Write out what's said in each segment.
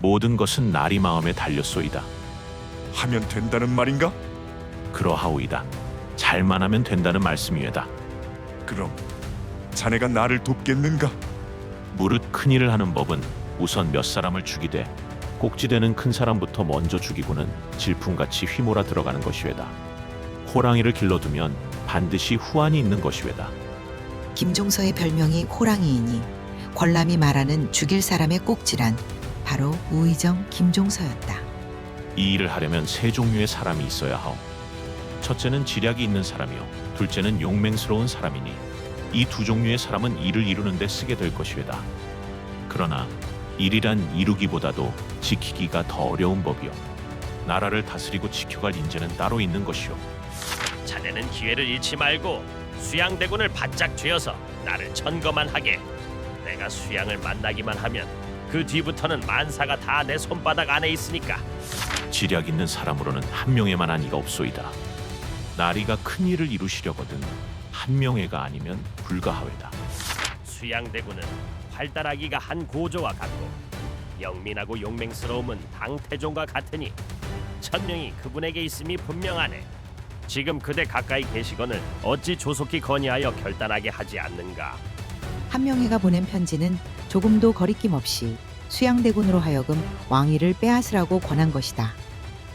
모든 것은 나리 마음에 달렸소이다. 하면 된다는 말인가? 그러하오이다. 잘만 하면 된다는 말씀이외다. 그럼 자네가 나를 돕겠는가? 무릇 큰일을 하는 법은 우선 몇 사람을 죽이되 꼭지되는 큰 사람부터 먼저 죽이고는 질풍같이 휘몰아 들어가는 것이외다. 호랑이를 길러두면 반드시 후환이 있는 것이외다. 김종서의 별명이 호랑이이니 권람이 말하는 죽일 사람의 꼭지란 바로 우의정 김종서였다. 이 일을 하려면 세 종류의 사람이 있어야 하오. 첫째는 지략이 있는 사람이요, 둘째는 용맹스러운 사람이니 이 두 종류의 사람은 일을 이루는 데 쓰게 될 것이외다. 그러나 일이란 이루기보다도 지키기가 더 어려운 법이요, 나라를 다스리고 지켜갈 인재는 따로 있는 것이요. 자네는 기회를 잃지 말고 수양대군을 바짝 쥐어서 나를 천거만 하게. 내가 수양을 만나기만 하면 그 뒤부터는 만사가 다 내 손바닥 안에 있으니까. 지략 있는 사람으로는 한 명에만한 이가 없소이다. 나리가 큰 일을 이루시려거든 한 명에가 아니면 불가하외다. 수양대군은 활달하기가 한 고조와 같고 영민하고 용맹스러움은 당태종과 같으니 천명이 그분에게 있음이 분명하네. 지금 그대 가까이 계시거늘 어찌 조속히 건의하여 결단하게 하지 않는가. 한명회가 보낸 편지는 조금도 거리낌 없이 수양대군으로 하여금 왕위를 빼앗으라고 권한 것이다.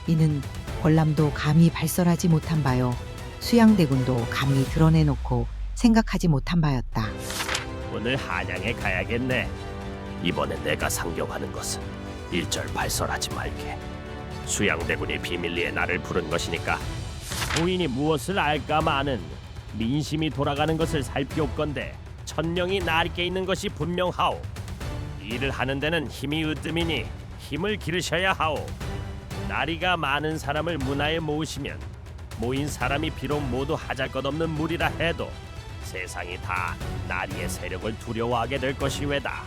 이는 권람도 감히 발설하지 못한 바요, 수양대군도 감히 드러내놓고 생각하지 못한 바였다. 오늘 한양에 가야겠네. 이번에 내가 상경하는 것은 일절 발설하지 말게. 수양대군이 비밀리에 나를 부른 것이니까 부인이 무엇을 알까마는 민심이 돌아가는 것을 살피옵건대 천명이 나리께 있는 것이 분명하오. 일을 하는 데는 힘이 으뜸이니 힘을 기르셔야 하오. 나리가 많은 사람을 문화에 모으시면 모인 사람이 비록 모두 하잘것없는 무리라 해도 세상이 다 나리의 세력을 두려워하게 될 것이외다.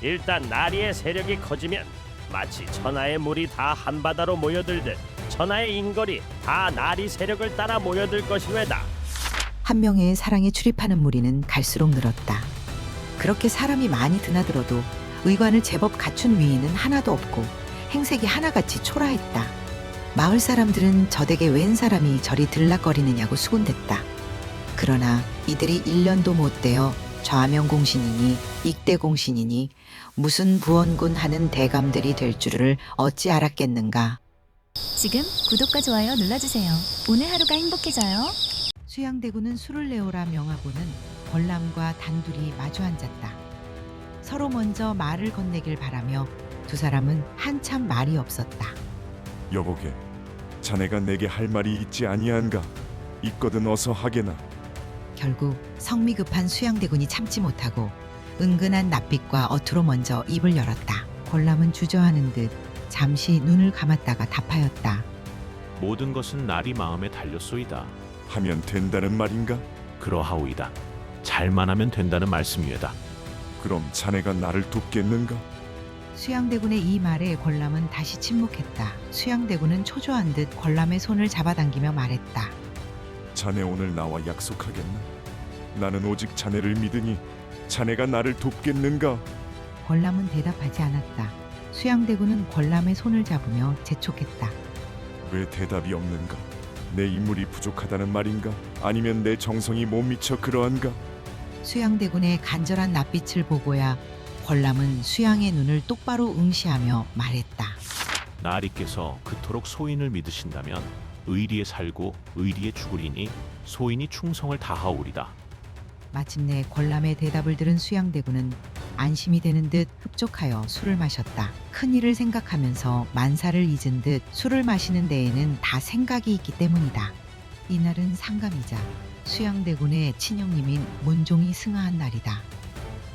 일단 나리의 세력이 커지면 마치 천하의 물이 다 한바다로 모여들듯 천하의 인걸이 다 나리 세력을 따라 모여들 것이외다. 한명회의 사랑에 출입하는 무리는 갈수록 늘었다. 그렇게 사람이 많이 드나들어도 의관을 제법 갖춘 위인은 하나도 없고 행색이 하나같이 초라했다. 마을 사람들은 저댁에 웬 사람이 저리 들락거리느냐고 수군댔다. 그러나 이들이 1년도 못 되어 좌명공신이니 익대공신이니 무슨 부원군 하는 대감들이 될 줄을 어찌 알았겠는가. 지금 구독과 좋아요 눌러주세요. 오늘 하루가 행복해져요. 수양대군은 술을 내오라 명하고는 권람과 단둘이 마주 앉았다. 서로 먼저 말을 건네길 바라며 두 사람은 한참 말이 없었다. 여보게, 자네가 내게 할 말이 있지 아니한가? 있거든 어서 하게나. 결국 성미 급한 수양대군이 참지 못하고 은근한 낯빛과 어투로 먼저 입을 열었다. 권람은 주저하는 듯 잠시 눈을 감았다가 답하였다. 모든 것은 나리 마음에 달렸소이다. 하면 된다는 말인가? 그러하오이다. 잘만 하면 된다는 말씀이외다. 그럼 자네가 나를 돕겠는가? 수양대군의 이 말에 권람은 다시 침묵했다. 수양대군은 초조한 듯 권람의 손을 잡아당기며 말했다. 자네 오늘 나와 약속하겠나? 나는 오직 자네를 믿으니 자네가 나를 돕겠는가? 권람은 대답하지 않았다. 수양대군은 권람의 손을 잡으며 재촉했다. 왜 대답이 없는가? 내 인물이 부족하다는 말인가? 아니면 내 정성이 못 미쳐 그러한가? 수양대군의 간절한 낯빛을 보고야 권람은 수양의 눈을 똑바로 응시하며 말했다. 나리께서 그토록 소인을 믿으신다면 의리에 살고 의리에 죽으리니 소인이 충성을 다하오리다. 마침내 권람의 대답을 들은 수양대군은 안심이 되는 듯 흡족하여 술을 마셨다. 큰일을 생각하면서 만사를 잊은 듯 술을 마시는 데에는 다 생각이 있기 때문이다. 이날은 상감이자 수양대군의 친형님인 문종이 승하한 날이다.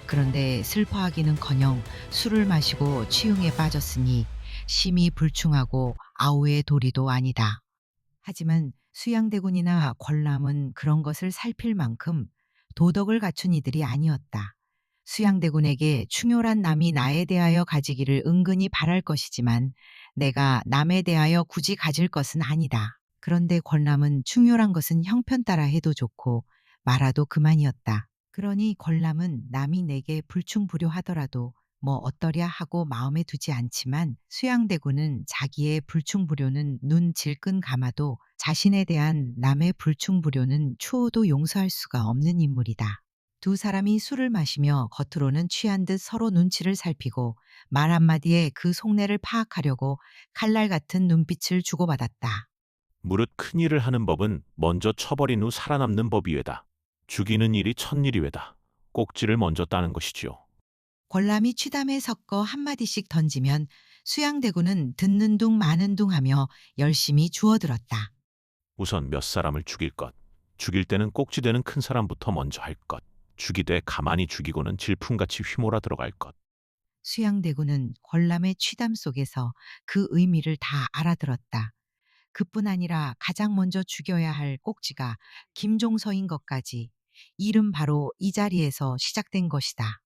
그런데 슬퍼하기는커녕 술을 마시고 취흥에 빠졌으니 심히 불충하고 아우의 도리도 아니다. 하지만 수양대군이나 권람은 그런 것을 살필 만큼 도덕을 갖춘 이들이 아니었다. 수양대군에게 충효란 남이 나에 대하여 가지기를 은근히 바랄 것이지만 내가 남에 대하여 굳이 가질 것은 아니다. 그런데 권람은 충효란 것은 형편 따라 해도 좋고 말아도 그만이었다. 그러니 권람은 남이 내게 불충불효하더라도 뭐 어떠랴 하고 마음에 두지 않지만 수양대군은 자기의 불충불효는 눈 질끈 감아도 자신에 대한 남의 불충불효는 추호도 용서할 수가 없는 인물이다. 두 사람이 술을 마시며 겉으로는 취한 듯 서로 눈치를 살피고 말 한마디에 그 속내를 파악하려고 칼날 같은 눈빛을 주고받았다. 무릇 큰 일을 하는 법은 먼저 쳐버린 후 살아남는 법이외다. 죽이는 일이 첫일이외다. 꼭지를 먼저 따는 것이지요. 권람이 취담에 섞어 한마디씩 던지면 수양대군은 듣는 둥 마는 둥 하며 열심히 주워들었다. 우선 몇 사람을 죽일 것. 죽일 때는 꼭지되는 큰 사람부터 먼저 할 것. 죽이되 가만히 죽이고는 질풍같이 휘몰아 들어갈 것. 수양대군은 권람의 취담 속에서 그 의미를 다 알아들었다. 그뿐 아니라 가장 먼저 죽여야 할 꼭지가 김종서인 것까지 이름 바로 이 자리에서 시작된 것이다.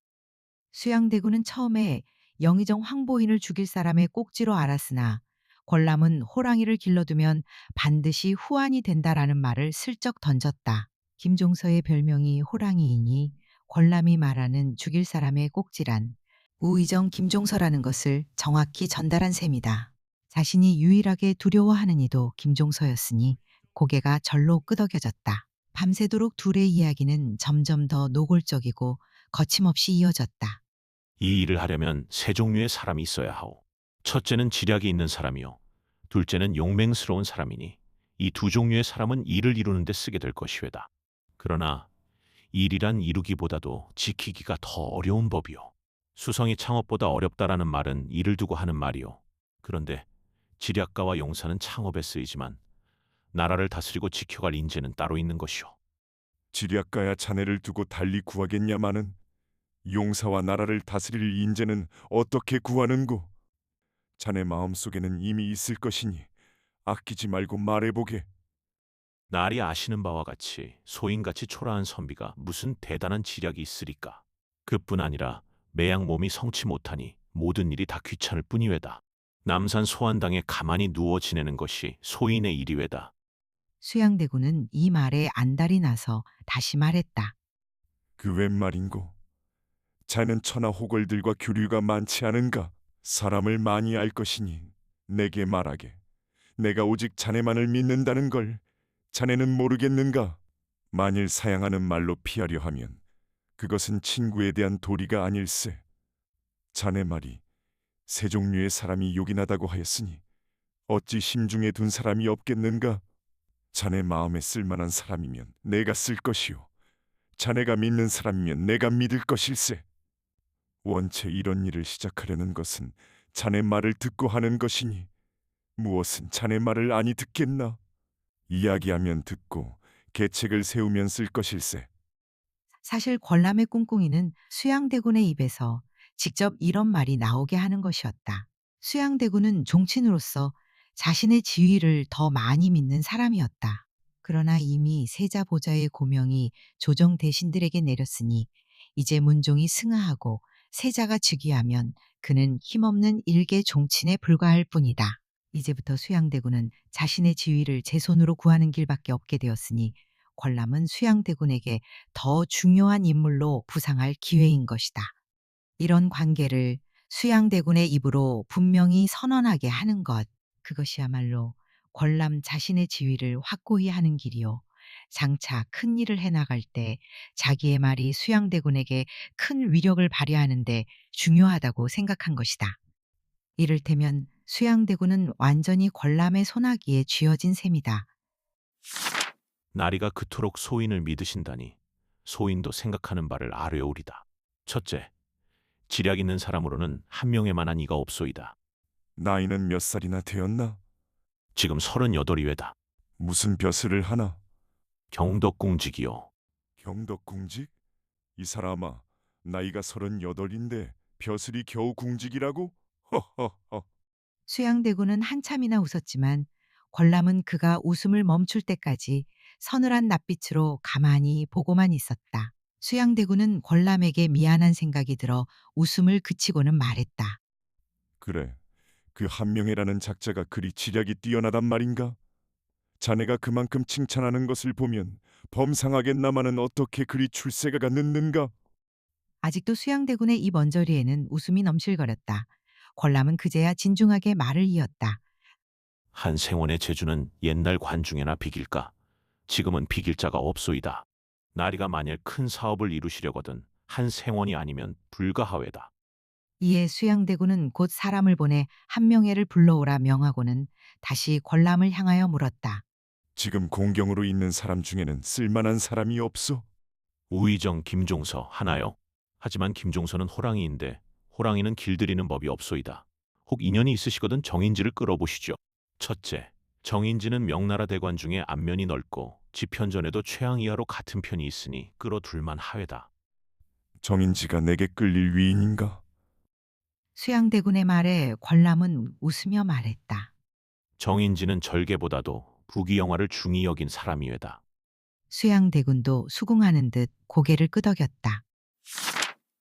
수양대군은 처음에 영의정 황보인을 죽일 사람의 꼭지로 알았으나 권람은 호랑이를 길러두면 반드시 후환이 된다라는 말을 슬쩍 던졌다. 김종서의 별명이 호랑이이니 권람이 말하는 죽일 사람의 꼭지란 우의정 김종서라는 것을 정확히 전달한 셈이다. 자신이 유일하게 두려워하는 이도 김종서였으니 고개가 절로 끄덕여졌다. 밤새도록 둘의 이야기는 점점 더 노골적이고 거침없이 이어졌다. 이 일을 하려면 세 종류의 사람이 있어야 하오. 첫째는 지략이 있는 사람이요. 둘째는 용맹스러운 사람이니 이 두 종류의 사람은 일을 이루는 데 쓰게 될 것이외다. 그러나 일이란 이루기보다도 지키기가 더 어려운 법이요. 수성이 창업보다 어렵다라는 말은 일을 두고 하는 말이요. 그런데 지략가와 용사는 창업에 쓰이지만 나라를 다스리고 지켜갈 인재는 따로 있는 것이요. 지략가야 자네를 두고 달리 구하겠냐마는 용사와 나라를 다스릴 인재는 어떻게 구하는고? 자네 마음속에는 이미 있을 것이니 아끼지 말고 말해보게. 날이 아시는 바와 같이 소인같이 초라한 선비가 무슨 대단한 지략이 있으리까. 그뿐 아니라 매양 몸이 성치 못하니 모든 일이 다 귀찮을 뿐이외다. 남산 소환당에 가만히 누워 지내는 것이 소인의 일이외다. 수양대군은 이 말에 안달이 나서 다시 말했다. 그 웬 말인고? 자넨 천하 호걸들과 교류가 많지 않은가? 사람을 많이 알 것이니 내게 말하게. 내가 오직 자네만을 믿는다는 걸 자네는 모르겠는가? 만일 사양하는 말로 피하려 하면 그것은 친구에 대한 도리가 아닐세. 자네 말이 세 종류의 사람이 요긴하다고 하였으니 어찌 심중에 둔 사람이 없겠는가? 자네 마음에 쓸만한 사람이면 내가 쓸 것이요. 자네가 믿는 사람이면 내가 믿을 것일세. 원체 이런 일을 시작하려는 것은 자네 말을 듣고 하는 것이니 무엇은 자네 말을 아니 듣겠나? 이야기하면 듣고 계책을 세우면 쓸 것일세. 사실 권람의 꿍꿍이는 수양대군의 입에서 직접 이런 말이 나오게 하는 것이었다. 수양대군은 종친으로서 자신의 지위를 더 많이 믿는 사람이었다. 그러나 이미 세자보좌의 고명이 조정 대신들에게 내렸으니 이제 문종이 승하하고 세자가 즉위하면 그는 힘없는 일개 종친에 불과할 뿐이다. 이제부터 수양대군은 자신의 지위를 제 손으로 구하는 길밖에 없게 되었으니 권람은 수양대군에게 더 중요한 인물로 부상할 기회인 것이다. 이런 관계를 수양대군의 입으로 분명히 선언하게 하는 것, 그것이야말로 권람 자신의 지위를 확고히 하는 길이요. 장차 큰 일을 해나갈 때 자기의 말이 수양대군에게 큰 위력을 발휘하는데 중요하다고 생각한 것이다. 이를테면 수양대군은 완전히 권람의 손아귀에 쥐어진 셈이다. 나리가 그토록 소인을 믿으신다니 소인도 생각하는 바를 아뢰오리다. 첫째, 지략 있는 사람으로는 한 명에만한 이가 없소이다. 나이는 몇 살이나 되었나? 지금 38이외다. 무슨 벼슬을 하나? 경덕궁직이요. 경덕궁직? 이 사람아, 나이가 38인데 벼슬이 겨우 궁직이라고? 허허허. 수양대군은 한참이나 웃었지만 권람은 그가 웃음을 멈출 때까지 서늘한 낯빛으로 가만히 보고만 있었다. 수양대군은 권람에게 미안한 생각이 들어 웃음을 그치고는 말했다. 그래, 그 한명회라는 작자가 그리 지략이 뛰어나단 말인가? 자네가 그만큼 칭찬하는 것을 보면 범상하겠나마는 어떻게 그리 출세가가 늦는가? 아직도 수양대군의 입 언저리에는 웃음이 넘실거렸다. 권람은 그제야 진중하게 말을 이었다. 한 생원의 재주는 옛날 관중에나 비길까? 지금은 비길 자가 없소이다. 나리가 만일 큰 사업을 이루시려거든 한 생원이 아니면 불가하외다. 이에 수양대군은 곧 사람을 보내 한명회를 불러오라 명하고는 다시 권람을 향하여 물었다. 지금 공경으로 있는 사람 중에는 쓸만한 사람이 없소? 우의정 김종서 하나요. 하지만 김종서는 호랑이인데 호랑이는 길들이는 법이 없소이다. 혹 인연이 있으시거든 정인지를 끌어보시죠. 첫째, 정인지는 명나라 대관 중에 안면이 넓고 지편전에도 최양 이하로 같은 편이 있으니 끌어둘만 하외다. 정인지가 내게 끌릴 위인인가? 수양대군의 말에 권람은 웃으며 말했다. 정인지는 절개보다도 부귀영화를 중히 여긴 사람이외다. 수양대군도 수긍하는 듯 고개를 끄덕였다.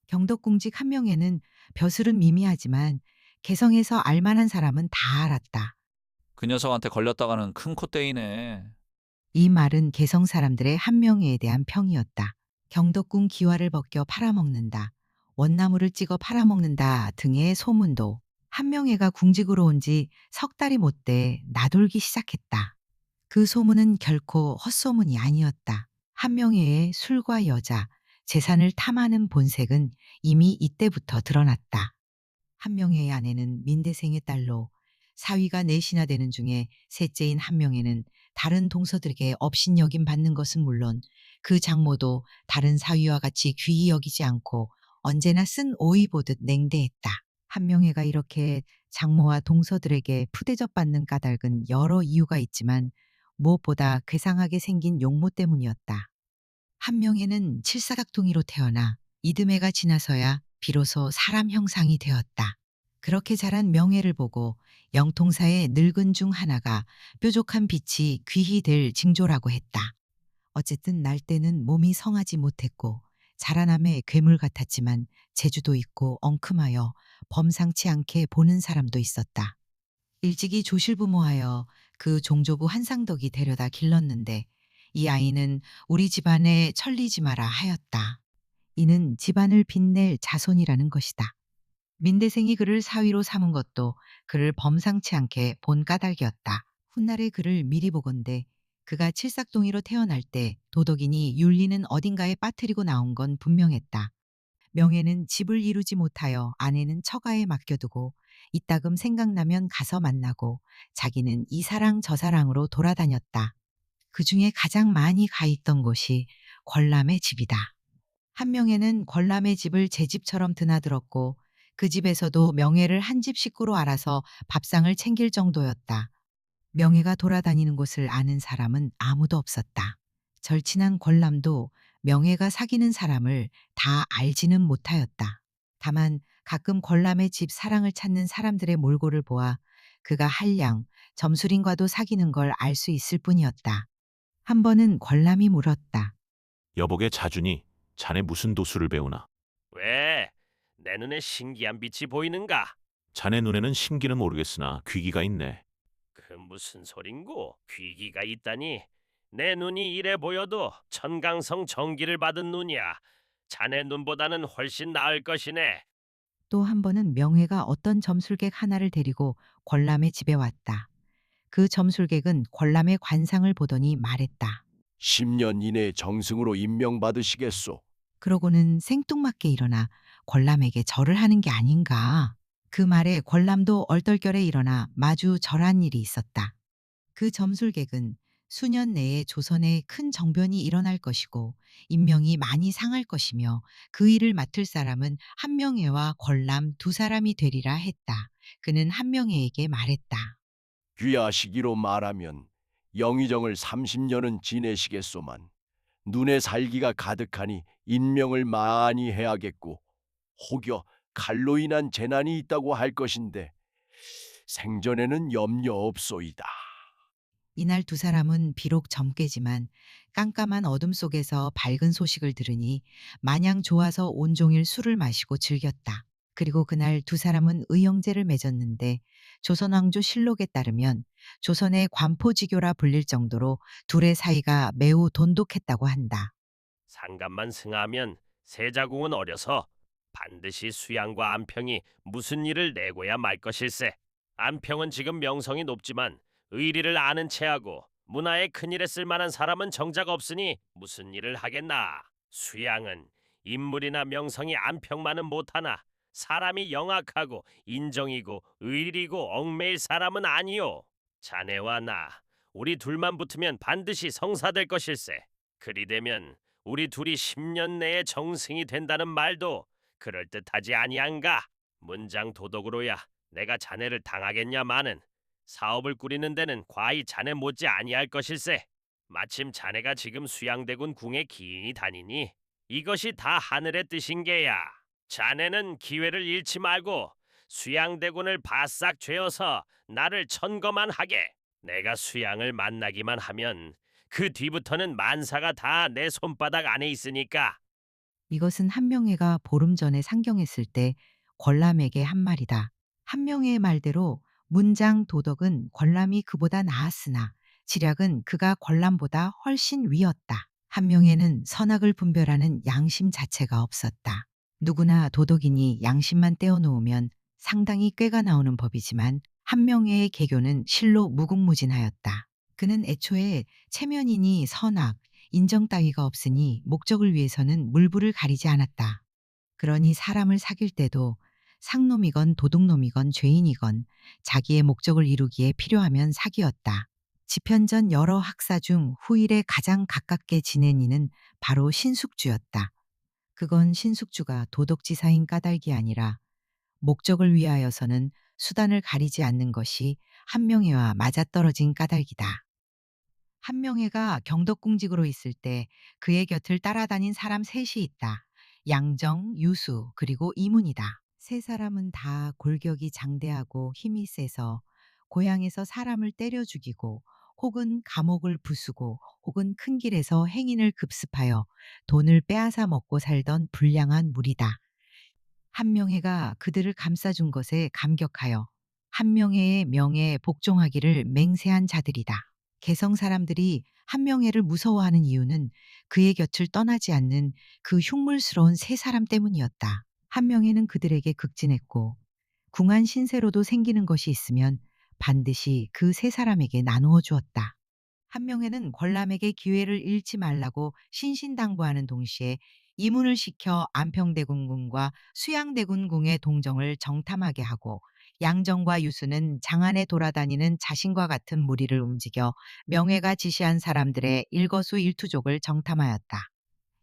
경덕궁직 한명회는 벼슬은 미미하지만 개성에서 알만한 사람은 다 알았다. 그 녀석한테 걸렸다가는 큰 콧대이네. 이 말은 개성 사람들의 한명회에 대한 평이었다. 경덕궁 기와를 벗겨 팔아먹는다. 원나무를 찍어 팔아먹는다 등의 소문도 한명회가 궁직으로 온 지 석 달이 못 돼 나돌기 시작했다. 그 소문은 결코 헛소문이 아니었다. 한명회의 술과 여자, 재산을 탐하는 본색은 이미 이때부터 드러났다. 한명회의 아내는 민대생의 딸로 사위가 넷이나 되는 중에 셋째인 한명회는 다른 동서들에게 업신여김 받는 것은 물론 그 장모도 다른 사위와 같이 귀히 여기지 않고 언제나 쓴 오이 보듯 냉대했다. 한명회가 이렇게 장모와 동서들에게 푸대접 받는 까닭은 여러 이유가 있지만 무엇보다 괴상하게 생긴 용모 때문이었다. 한명회는 칠사각둥이로 태어나 이듬해가 지나서야 비로소 사람 형상이 되었다. 그렇게 자란 명회를 보고 영통사의 늙은 중 하나가 뾰족한 빛이 귀히 될 징조라고 했다. 어쨌든 날 때는 몸이 성하지 못했고 자라남의 괴물 같았지만 재주도 있고 엉큼하여 범상치 않게 보는 사람도 있었다. 일찍이 조실부모하여 그 종조부 한상덕이 데려다 길렀는데 이 아이는 우리 집안에 천리지 마라 하였다. 이는 집안을 빛낼 자손이라는 것이다. 민대생이 그를 사위로 삼은 것도 그를 범상치 않게 본 까닭이었다. 훗날에 그를 미리 보건대 그가 칠삭동이로 태어날 때 도덕인이 윤리는 어딘가에 빠뜨리고 나온 건 분명했다. 명예는 집을 이루지 못하여 아내는 처가에 맡겨두고 이따금 생각나면 가서 만나고 자기는 이 사랑 저 사랑으로 돌아다녔다. 그 중에 가장 많이 가 있던 곳이 권람의 집이다. 한명회는 권람의 집을 제 집처럼 드나들었고 그 집에서도 명예를 한 집 식구로 알아서 밥상을 챙길 정도였다. 명예가 돌아다니는 곳을 아는 사람은 아무도 없었다. 절친한 권람도 명예가 사귀는 사람을 다 알지는 못하였다. 다만 가끔 권람의 집 사랑을 찾는 사람들의 몰골을 보아 그가 한량 점술인과도 사귀는 걸 알 수 있을 뿐이었다. 한 번은 권람이 물었다. 여복의 자준이 자네 무슨 도수를 배우나? 왜? 내 눈에 신기한 빛이 보이는가? 자네 눈에는 신기는 모르겠으나 귀기가 있네. 그 무슨 소린고? 귀기가 있다니. 내 눈이 이래 보여도 천강성 정기를 받은 눈이야. 자네 눈보다는 훨씬 나을 것이네. 또 한 번은 명회가 어떤 점술객 하나를 데리고 권람의 집에 왔다. 그 점술객은 권람의 관상을 보더니 말했다. 10년 이내에 정승으로 임명받으시겠소. 그러고는 생뚱맞게 일어나 권람에게 절을 하는 게 아닌가. 그 말에 권람도 얼떨결에 일어나 마주 절한 일이 있었다. 그 점술객은 수년 내에 조선에 큰 정변이 일어날 것이고 인명이 많이 상할 것이며 그 일을 맡을 사람은 한명회와 권람 두 사람이 되리라 했다. 그는 한명회에게 말했다. 귀하시기로 말하면 영의정을 30년은 지내시겠소만 눈에 살기가 가득하니 인명을 많이 해야겠고 혹여 칼로 인한 재난이 있다고 할 것인데 생전에는 염려 없소이다. 이날 두 사람은 비록 젊게지만 깜깜한 어둠 속에서 밝은 소식을 들으니 마냥 좋아서 온종일 술을 마시고 즐겼다. 그리고 그날 두 사람은 의형제를 맺었는데 조선왕조 실록에 따르면 조선의 관포지교라 불릴 정도로 둘의 사이가 매우 돈독했다고 한다. 상감만 승하면 세자궁은 어려서 반드시 수양과 안평이 무슨 일을 내고야 말 것일세. 안평은 지금 명성이 높지만 의리를 아는 체하고 문화에 큰일에 쓸만한 사람은 정작 없으니 무슨 일을 하겠나. 수양은 인물이나 명성이 안평만은 못하나 사람이 영악하고 인정이고 의리고 얽매일 사람은 아니요. 자네와 나 우리 둘만 붙으면 반드시 성사될 것일세. 그리 되면 우리 둘이 10년 내에 정승이 된다는 말도 그럴듯하지 아니한가. 문장 도덕으로야 내가 자네를 당하겠냐마는 사업을 꾸리는 데는 과히 자네 못지 아니할 것일세. 마침 자네가 지금 수양대군 궁에 기인이 다니니 이것이 다 하늘의 뜻인 게야. 자네는 기회를 잃지 말고 수양대군을 바싹 죄어서 나를 천거만 하게. 내가 수양을 만나기만 하면 그 뒤부터는 만사가 다 내 손바닥 안에 있으니까. 이것은 한명회가 보름 전에 상경했을 때 권람에게 한 말이다. 한명회의 말대로 문장 도덕은 권람이 그보다 나았으나 지략은 그가 권람보다 훨씬 위였다. 한명회는 선악을 분별하는 양심 자체가 없었다. 누구나 도덕이니 양심만 떼어놓으면 상당히 꾀가 나오는 법이지만 한명회의 개교는 실로 무궁무진하였다. 그는 애초에 체면이니 선악, 인정 따위가 없으니 목적을 위해서는 물불을 가리지 않았다. 그러니 사람을 사귈 때도 상놈이건 도둑놈이건 죄인이건 자기의 목적을 이루기에 필요하면 사귀었다. 지편전 여러 학사 중 후일에 가장 가깝게 지낸 이는 바로 신숙주였다. 그건 신숙주가 도덕지사인 까닭이 아니라 목적을 위하여서는 수단을 가리지 않는 것이 한명회와 맞아떨어진 까닭이다. 한명회가 경덕궁직으로 있을 때 그의 곁을 따라다닌 사람 셋이 있다. 양정, 유수, 그리고 이문이다. 세 사람은 다 골격이 장대하고 힘이 세서 고향에서 사람을 때려 죽이고 혹은 감옥을 부수고 혹은 큰 길에서 행인을 급습하여 돈을 빼앗아 먹고 살던 불량한 무리다. 한명회가 그들을 감싸준 것에 감격하여 한명회의 명예에 복종하기를 맹세한 자들이다. 개성 사람들이 한명회를 무서워하는 이유는 그의 곁을 떠나지 않는 그 흉물스러운 세 사람 때문이었다. 한명회는 그들에게 극진했고 궁한 신세로도 생기는 것이 있으면 반드시 그 세 사람에게 나누어 주었다. 한명회는 권람에게 기회를 잃지 말라고 신신당부하는 동시에 이문을 시켜 안평대군궁과 수양대군궁의 동정을 정탐하게 하고 양정과 유수는 장안에 돌아다니는 자신과 같은 무리를 움직여 명예가 지시한 사람들의 일거수일투족을 정탐하였다.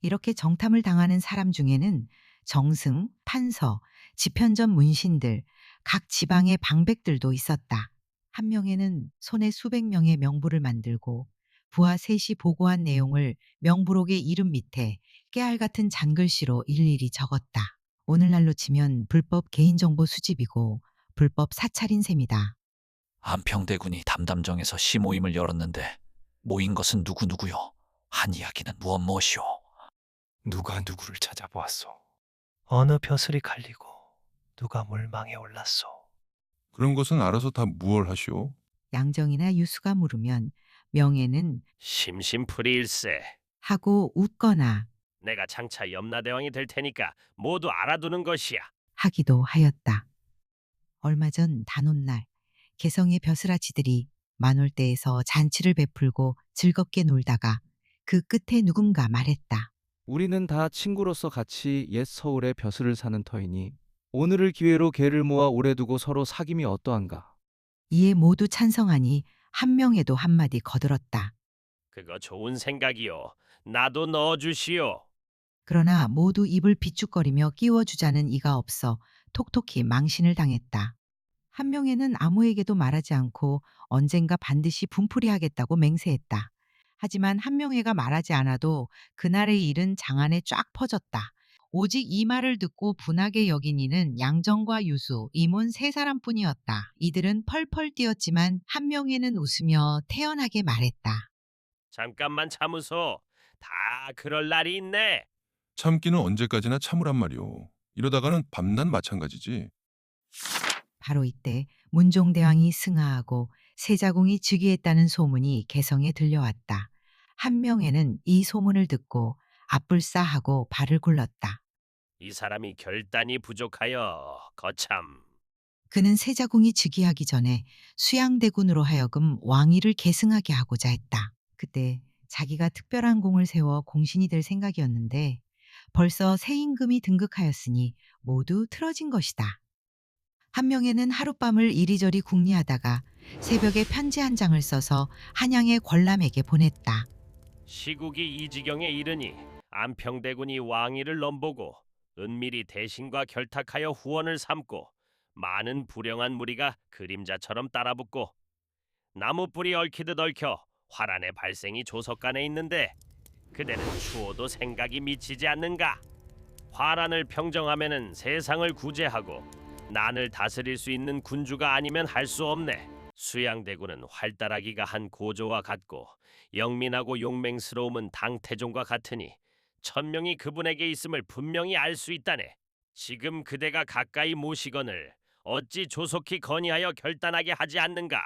이렇게 정탐을 당하는 사람 중에는 정승, 판서, 지편전 문신들, 각 지방의 방백들도 있었다. 한명회는 손에 수백 명의 명부를 만들고 부하 셋이 보고한 내용을 명부록의 이름 밑에 깨알 같은 잔글씨로 일일이 적었다. 오늘날로 치면 불법 개인정보 수집이고 불법 사찰인 셈이다. 안평대군이 담담정에서 시모임을 열었는데 모인 것은 누구누구요? 한 이야기는 무엇이오? 누가 누구를 찾아보았소? 어느 벼슬이 갈리고 누가 물망에 올랐소? 그런 것은 알아서 다 무얼하시오. 양정이나 유수가 물으면 명예는 심심풀이일세. 하고 웃거나 내가 장차 염라대왕이 될 테니까 모두 알아두는 것이야. 하기도 하였다. 얼마 전 단오날 개성의 벼슬아치들이 만월대에서 잔치를 베풀고 즐겁게 놀다가 그 끝에 누군가 말했다. 우리는 다 친구로서 같이 옛 서울의 벼슬을 사는 터이니 오늘을 기회로 개를 모아 오래 두고 서로 사귐이 어떠한가? 이에 모두 찬성하니 한명회도 한마디 거들었다. 그거 좋은 생각이요. 나도 넣어주시오. 그러나 모두 입을 비축거리며 끼워주자는 이가 없어 톡톡히 망신을 당했다. 한명회는 아무에게도 말하지 않고 언젠가 반드시 분풀이하겠다고 맹세했다. 하지만 한명회가 말하지 않아도 그날의 일은 장안에 쫙 퍼졌다. 오직 이 말을 듣고 분하게 여긴 이는 양정과 유수, 이문 세 사람뿐이었다. 이들은 펄펄 뛰었지만 한명회는 웃으며 태연하게 말했다. 잠깐만 참으소. 다 그럴 날이 있네. 참기는 언제까지나 참으란 말이오. 이러다가는 밤낮 마찬가지지. 바로 이때 문종대왕이 승하하고 세자궁이 즉위했다는 소문이 개성에 들려왔다. 한명회는 이 소문을 듣고 앞불싸하고 발을 굴렀다. 이 사람이 결단이 부족하여 거참. 그는 세자궁이 즉위하기 전에 수양대군으로 하여금 왕위를 계승하게 하고자 했다. 그때 자기가 특별한 공을 세워 공신이 될 생각이었는데 벌써 새 임금이 등극하였으니 모두 틀어진 것이다. 한명회는 하룻밤을 이리저리 궁리하다가 새벽에 편지 한 장을 써서 한양의 권람에게 보냈다. 시국이 이 지경에 이르니 안평대군이 왕위를 넘보고 은밀히 대신과 결탁하여 후원을 삼고 많은 불량한 무리가 그림자처럼 따라붙고 나무뿔이 얽히듯 얽혀 화란의 발생이 조석간에 있는데 그대는 추호도 생각이 미치지 않는가? 화란을 평정하면은 세상을 구제하고 난을 다스릴 수 있는 군주가 아니면 할 수 없네. 수양대군은 활달하기가 한 고조와 같고 영민하고 용맹스러움은 당태종과 같으니 천명이 그분에게 있음을 분명히 알 수 있다네. 지금 그대가 가까이 모시거늘 어찌 조속히 건의하여 결단하게 하지 않는가?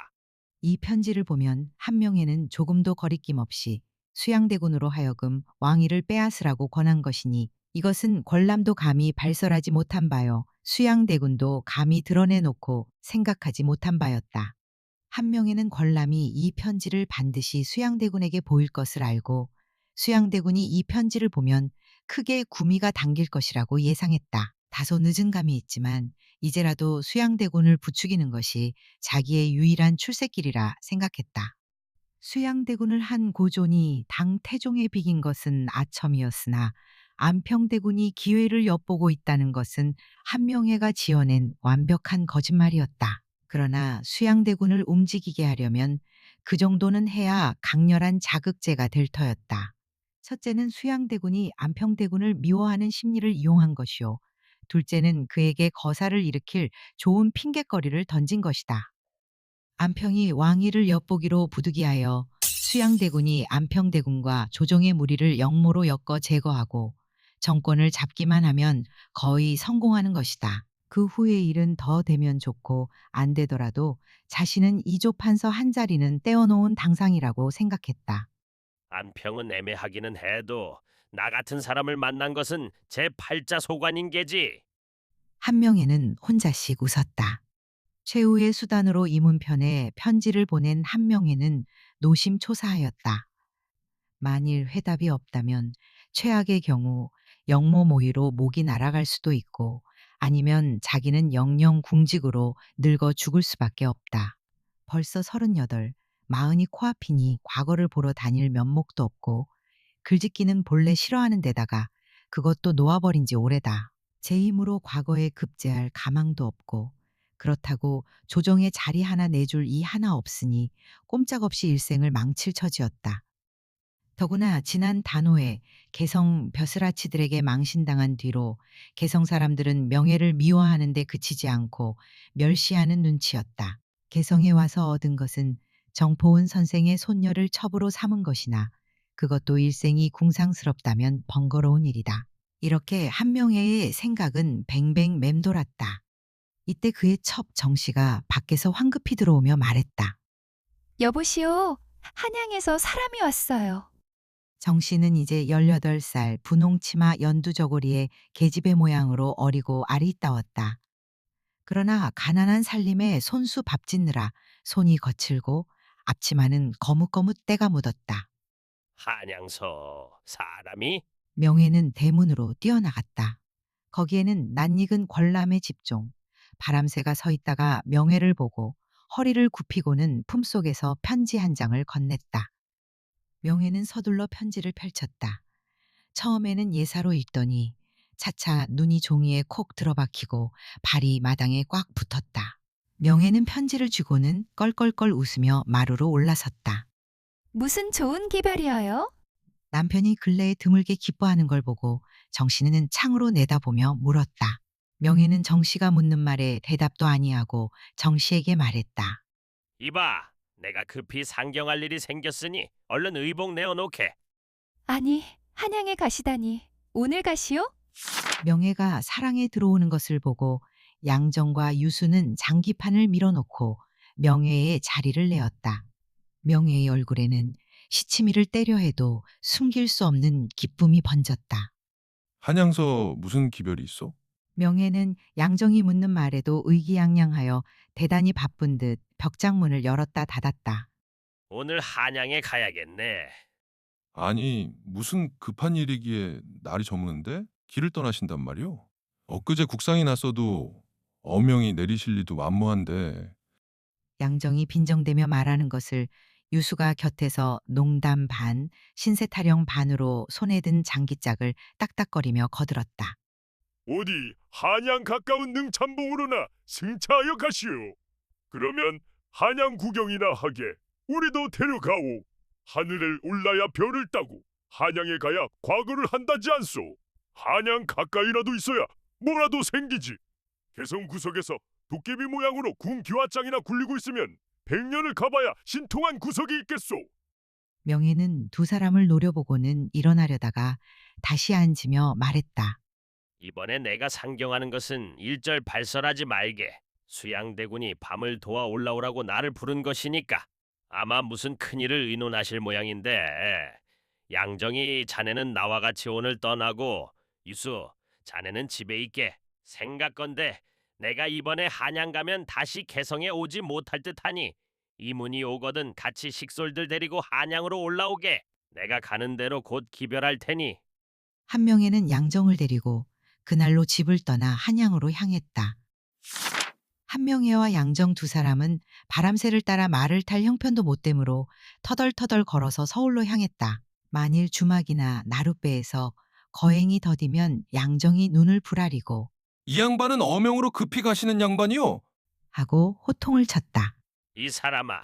이 편지를 보면 한명회는 조금도 거리낌 없이 수양대군으로 하여금 왕위를 빼앗으라고 권한 것이니 이것은 권람도 감히 발설하지 못한 바요. 수양대군도 감히 드러내놓고 생각하지 못한 바였다. 한명회는 권람이 이 편지를 반드시 수양대군에게 보일 것을 알고 수양대군이 이 편지를 보면 크게 구미가 당길 것이라고 예상했다. 다소 늦은 감이 있지만 이제라도 수양대군을 부추기는 것이 자기의 유일한 출세길이라 생각했다. 수양대군을 한 고존이 당태종에 비긴 것은 아첨이었으나 안평대군이 기회를 엿보고 있다는 것은 한명회가 지어낸 완벽한 거짓말이었다. 그러나 수양대군을 움직이게 하려면 그 정도는 해야 강렬한 자극제가 될 터였다. 첫째는 수양대군이 안평대군을 미워하는 심리를 이용한 것이요. 둘째는 그에게 거사를 일으킬 좋은 핑곗거리를 던진 것이다. 안평이 왕위를 엿보기로 부득이하여 수양대군이 안평대군과 조정의 무리를 영모로 엮어 제거하고 정권을 잡기만 하면 거의 성공하는 것이다. 그 후의 일은 더 되면 좋고 안 되더라도 자신은 이조판서 한 자리는 떼어놓은 당상이라고 생각했다. 안평은 애매하기는 해도 나 같은 사람을 만난 것은 제 팔자 소관인 게지. 한명회는 혼자씩 웃었다. 최후의 수단으로 이문편에 편지를 보낸 한명회는 노심초사하였다. 만일 회답이 없다면 최악의 경우 영모 모의로 목이 날아갈 수도 있고 아니면 자기는 영영 궁직으로 늙어 죽을 수밖에 없다. 벌써 38, 마흔이 코앞이니 과거를 보러 다닐 면목도 없고 글짓기는 본래 싫어하는 데다가 그것도 놓아버린 지 오래다. 제 힘으로 과거에 급제할 가망도 없고 그렇다고 조정에 자리 하나 내줄 이 하나 없으니 꼼짝없이 일생을 망칠 처지였다. 더구나 지난 단오에 개성 벼슬아치들에게 망신당한 뒤로 개성 사람들은 명예를 미워하는 데 그치지 않고 멸시하는 눈치였다. 개성에 와서 얻은 것은 정포은 선생의 손녀를 첩으로 삼은 것이나 그것도 일생이 궁상스럽다면 번거로운 일이다. 이렇게 한명회의 생각은 뱅뱅 맴돌았다. 이때 그의 첩 정씨가 밖에서 황급히 들어오며 말했다. 여보시오, 한양에서 사람이 왔어요. 정씨는 이제 18살 분홍치마 연두저고리에 계집애 모양으로 어리고 아리따웠다. 그러나 가난한 살림에 손수 밥 짓느라 손이 거칠고 앞치마는 거뭇거뭇 때가 묻었다. 한양서 사람이? 명회는 대문으로 뛰어나갔다. 거기에는 낯익은 권람의 집종, 바람새가 서 있다가 명회를 보고 허리를 굽히고는 품속에서 편지 한 장을 건넸다. 명회는 서둘러 편지를 펼쳤다. 처음에는 예사로 읽더니 차차 눈이 종이에 콕 들어박히고 발이 마당에 꽉 붙었다. 명회는 편지를 쥐고는 껄껄껄 웃으며 마루로 올라섰다. 무슨 좋은 기별이어요? 남편이 근래에 드물게 기뻐하는 걸 보고 정씨는 창으로 내다보며 물었다. 명혜는 정씨가 묻는 말에 대답도 아니하고 정씨에게 말했다. 이봐, 내가 급히 상경할 일이 생겼으니 얼른 의복 내어놓게. 아니, 한양에 가시다니. 오늘 가시오? 명혜가 사랑에 들어오는 것을 보고 양정과 유수는 장기판을 밀어놓고 명혜의 자리를 내었다. 명혜의 얼굴에는 시치미를 때려 해도 숨길 수 없는 기쁨이 번졌다. 한양서 무슨 기별이 있어? 명예는 양정이 묻는 말에도 의기양양하여 대단히 바쁜 듯 벽장문을 열었다 닫았다. 오늘 한양에 가야겠네. 아니, 무슨 급한 일이기에 날이 저무는데 길을 떠나신단 말이오? 엊그제 국상이 났어도 어명이 내리실 리도 만무한데. 양정이 빈정대며 말하는 것을 유수가 곁에서 농담 반, 신세 타령 반으로 손에 든 장기짝을 딱딱거리며 거들었다. 어디 한양 가까운 능참봉으로나 승차하여 가시오. 그러면 한양 구경이나 하게 우리도 데려가오. 하늘을 올라야 별을 따고 한양에 가야 과거를 한다지 않소. 한양 가까이라도 있어야 뭐라도 생기지. 개성 구석에서 도깨비 모양으로 궁 기와장이나 굴리고 있으면 100년을 가봐야 신통한 구석이 있겠소. 명예는 두 사람을 노려보고는 일어나려다가 다시 앉으며 말했다. 이번에 내가 상경하는 것은 일절 발설하지 말게. 수양대군이 밤을 도와 올라오라고 나를 부른 것이니까 아마 무슨 큰일을 의논하실 모양인데 양정이 자네는 나와 같이 오늘 떠나고 유수 자네는 집에 있게. 생각건대 내가 이번에 한양 가면 다시 개성에 오지 못할 듯하니 이문이 오거든 같이 식솔들 데리고 한양으로 올라오게. 내가 가는 대로 곧 기별할 테니. 한명회는 양정을 데리고 그날로 집을 떠나 한양으로 향했다. 한명회와 양정 두 사람은 바람새를 따라 말을 탈 형편도 못 되므로 터덜터덜 걸어서 서울로 향했다. 만일 주막이나 나룻배에서 거행이 더디면 양정이 눈을 부라리고 이 양반은 어명으로 급히 가시는 양반이요? 하고 호통을 쳤다. 이 사람아,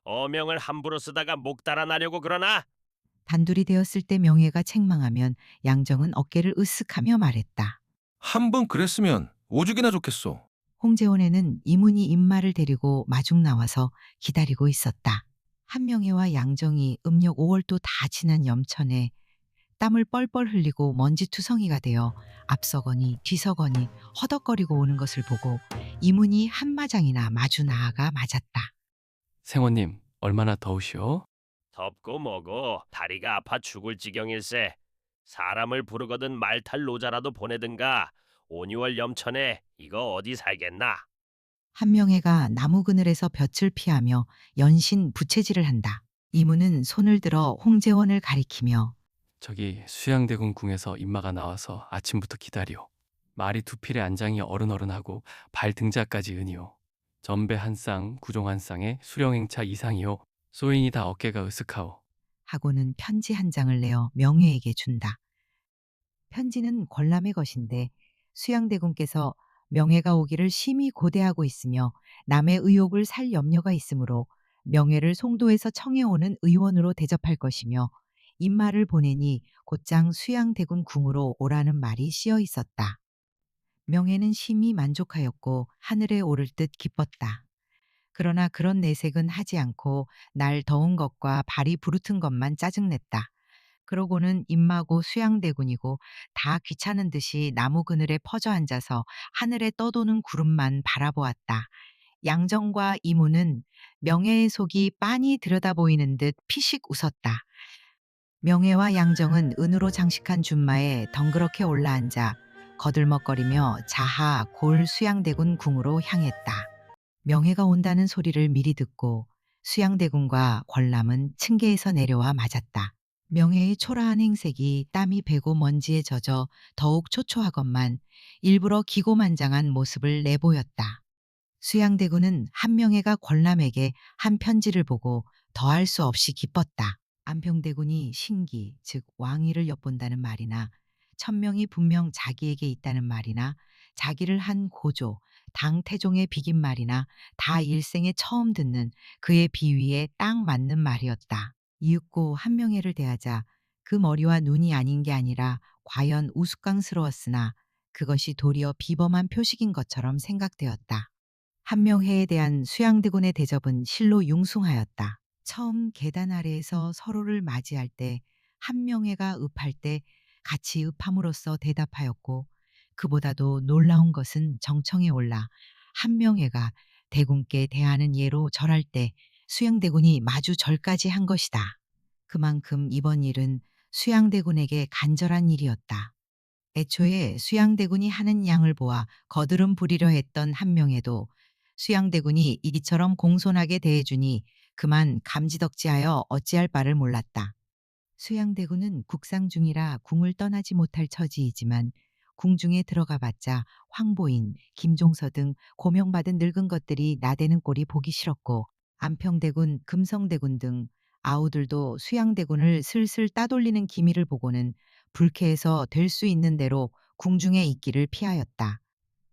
어명을 함부로 쓰다가 목 달아나려고 그러나? 단둘이 되었을 때 명예가 책망하면 양정은 어깨를 으쓱하며 말했다. 한 번 그랬으면 오죽이나 좋겠소. 홍재원에는 이문희 임마를 데리고 마중 나와서 기다리고 있었다. 한명회와 양정이 음력 5월도 다 지난 염천에 땀을 뻘뻘 흘리고 먼지투성이가 되어 앞서거니 뒤서거니 허덕거리고 오는 것을 보고 이문희 한마장이나 마주 나아가 맞았다. 생원님, 얼마나 더우시오? 덥고 뭐고 다리가 아파 죽을 지경일세. 사람을 부르거든 말 탈 노자라도 보내든가. 5, 6월 염천에 이거 어디 살겠나? 한명회가 나무 그늘에서 볕을 피하며 연신 부채질을 한다. 이문은 손을 들어 홍재원을 가리키며 저기 수양대군 궁에서 임마가 나와서 아침부터 기다리오. 말이 두 필의 안장이 어른어른하고 발 등자까지 은이오. 전배 한 쌍, 구종 한 쌍에 수령행차 이상이오. 소인이 다 어깨가 으쓱하오. 하고는 편지 한 장을 내어 명예에게 준다. 편지는 권람의 것인데 수양대군께서 명예가 오기를 심히 고대하고 있으며 남의 의혹을 살 염려가 있으므로 명예를 송도에서 청해오는 의원으로 대접할 것이며 임마를 보내니 곧장 수양대군 궁으로 오라는 말이 씌어 있었다. 명예는 심히 만족하였고 하늘에 오를 듯 기뻤다. 그러나 그런 내색은 하지 않고 날 더운 것과 발이 부르튼 것만 짜증냈다. 그러고는 임마고 수양대군이고 다 귀찮은 듯이 나무 그늘에 퍼져 앉아서 하늘에 떠도는 구름만 바라보았다. 양정과 이모는 명예의 속이 빤히 들여다 보이는 듯 피식 웃었다. 명예와 양정은 은으로 장식한 준마에 덩그렇게 올라앉아 거들먹거리며 자하 골 수양대군 궁으로 향했다. 명예가 온다는 소리를 미리 듣고 수양대군과 권람은 층계에서 내려와 맞았다. 명예의 초라한 행색이 땀이 배고 먼지에 젖어 더욱 초초하건만 일부러 기고만장한 모습을 내보였다. 수양대군은 한명회가 권람에게 한 편지를 보고 더할 수 없이 기뻤다. 안평대군이 신기, 즉 왕위를 엿본다는 말이나 천명이 분명 자기에게 있다는 말이나 자기를 한 고조, 당 태종의 비긴 말이나 다 일생에 처음 듣는 그의 비위에 딱 맞는 말이었다. 이윽고 한명회를 대하자 그 머리와 눈이 아닌 게 아니라 과연 우스꽝스러웠으나 그것이 도리어 비범한 표식인 것처럼 생각되었다. 한명회에 대한 수양대군의 대접은 실로 융숭하였다. 처음 계단 아래에서 서로를 맞이할 때 한명회가 읍할 때 같이 읍함으로써 대답하였고 그보다도 놀라운 것은 정청에 올라 한명회가 대군께 대하는 예로 절할 때 수양대군이 마주 절까지 한 것이다. 그만큼 이번 일은 수양대군에게 간절한 일이었다. 애초에 수양대군이 하는 양을 보아 거드름 부리려 했던 한명에도 수양대군이 이처럼 공손하게 대해주니 그만 감지덕지하여 어찌할 바를 몰랐다. 수양대군은 국상 중이라 궁을 떠나지 못할 처지이지만 궁중에 들어가 봤자 황보인, 김종서 등 고명받은 늙은 것들이 나대는 꼴이 보기 싫었고 안평대군, 금성대군 등 아우들도 수양대군을 슬슬 따돌리는 기미를 보고는 불쾌해서 될 수 있는 대로 궁중에 있기를 피하였다.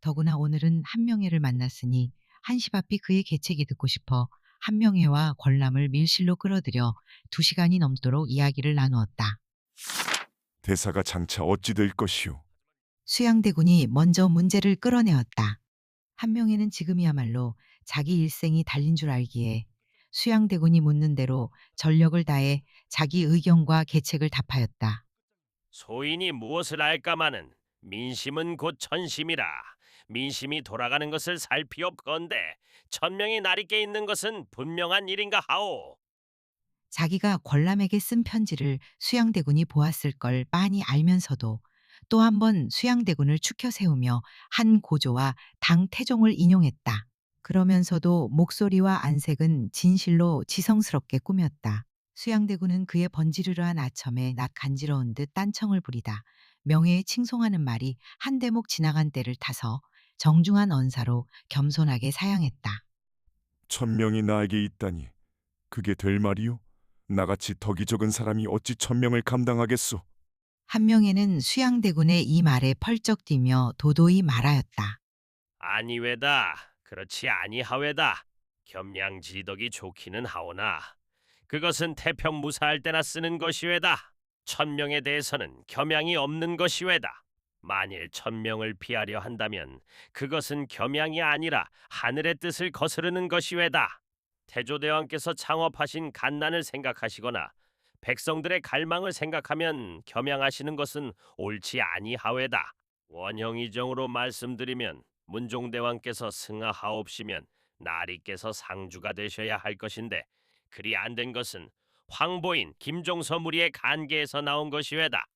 더구나 오늘은 한명회를 만났으니 한시바삐 그의 계책이 듣고 싶어 한명회와 권람을 밀실로 끌어들여 2시간이 넘도록 이야기를 나누었다. 대사가 장차 어찌 될 것이오? 수양대군이 먼저 문제를 끌어내었다. 한명회는 지금이야말로 자기 일생이 달린 줄 알기에 수양대군이 묻는 대로 전력을 다해 자기 의견과 계책을 답하였다. 소인이 무엇을 알까마는 민심은 곧 천심이라. 민심이 돌아가는 것을 살피옵건대 천명이 나리께 있는 것은 분명한 일인가 하오. 자기가 권람에게 쓴 편지를 수양대군이 보았을 걸 빤히 알면서도 또 한 번 수양대군을 추켜 세우며 한 고조와 당 태종을 인용했다. 그러면서도 목소리와 안색은 진실로 지성스럽게 꾸몄다. 수양대군은 그의 번지르르한 아첨에 낯 간지러운 듯 딴청을 부리다 명예에 칭송하는 말이 한 대목 지나간 때를 타서 정중한 언사로 겸손하게 사양했다. 천명이 나에게 있다니 그게 될 말이오? 나같이 덕이 적은 사람이 어찌 천명을 감당하겠소? 한명에는 수양대군의 이 말에 펄쩍 뛰며 도도히 말하였다. 아니외다. 그렇지 아니하외다. 겸양지덕이 좋기는 하오나 그것은 태평무사할 때나 쓰는 것이외다. 천명에 대해서는 겸양이 없는 것이외다. 만일 천명을 피하려 한다면 그것은 겸양이 아니라 하늘의 뜻을 거스르는 것이외다. 태조대왕께서 창업하신 간난을 생각하시거나 백성들의 갈망을 생각하면 겸양하시는 것은 옳지 아니하외다. 원형이정으로 말씀드리면 문종대왕께서 승하하옵시면 나리께서 상주가 되셔야 할 것인데 그리 안 된 것은 황보인 김종서 무리의 간계에서 나온 것이외다.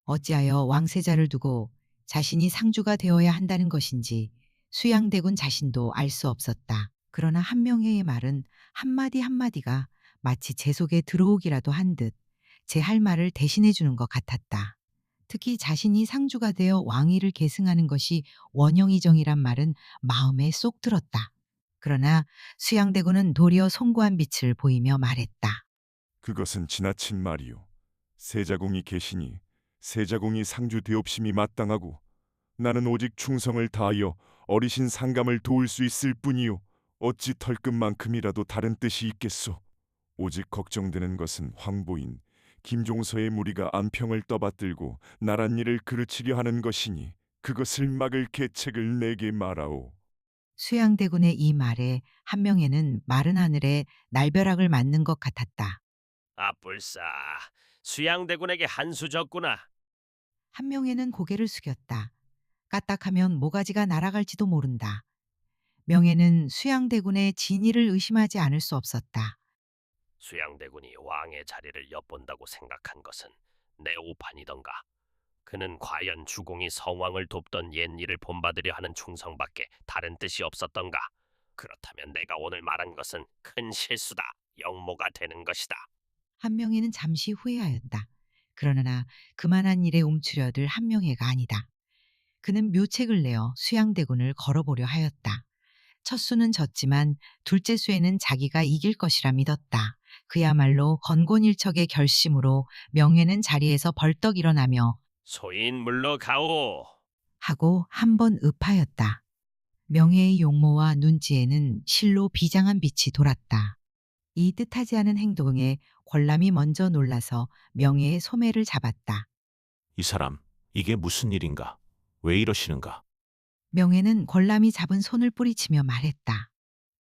어찌하여 왕세자를 두고 자신이 상주가 되어야 한다는 것인지 수양대군 자신도 알 수 없었다. 그러나 한명회의 말은 한마디 한마디가 마치 제 속에 들어오기라도 한 듯 제 할 말을 대신해 주는 것 같았다. 특히 자신이 상주가 되어 왕위를 계승하는 것이 원형이정이란 말은 마음에 쏙 들었다. 그러나 수양대군은 도리어 송구한 빛을 보이며 말했다. 그것은 지나친 말이오. 세자공이 계시니 세자공이 상주 되옵심이 마땅하고 나는 오직 충성을 다하여 어리신 상감을 도울 수 있을 뿐이오. 어찌 털끝만큼이라도 다른 뜻이 있겠소. 오직 걱정되는 것은 황보인 김종서의 무리가 안평을 떠받들고 나란 일을 그르치려 하는 것이니 그것을 막을 계책을 내게 말하오. 수양대군의 이 말에 한명에는 마른 하늘에 날벼락을 맞는 것 같았다. 아뿔싸, 수양대군에게 한수 졌구나. 한명에는 고개를 숙였다. 까딱하면 모가지가 날아갈지도 모른다. 명예는 수양대군의 진위를 의심하지 않을 수 없었다. 수양대군이 왕의 자리를 엿본다고 생각한 것은 내 오판이던가. 그는 과연 주공이 성왕을 돕던 옛 일을 본받으려 하는 충성밖에 다른 뜻이 없었던가. 그렇다면 내가 오늘 말한 것은 큰 실수다. 역모가 되는 것이다. 한명회는 잠시 후회하였다. 그러나 그만한 일에 움츠려들 한명회가 아니다. 그는 묘책을 내어 수양대군을 걸어보려 하였다. 첫 수는 졌지만 둘째 수에는 자기가 이길 것이라 믿었다. 그야말로 건곤일척의 결심으로 명예는 자리에서 벌떡 일어나며 소인 물러가오. 하고 한 번 읍하였다. 명예의 용모와 눈지에는 실로 비장한 빛이 돌았다. 이 뜻하지 않은 행동에 권람이 먼저 놀라서 명예의 소매를 잡았다. 이 사람, 이게 무슨 일인가? 왜 이러시는가? 명예는 권람이 잡은 손을 뿌리치며 말했다.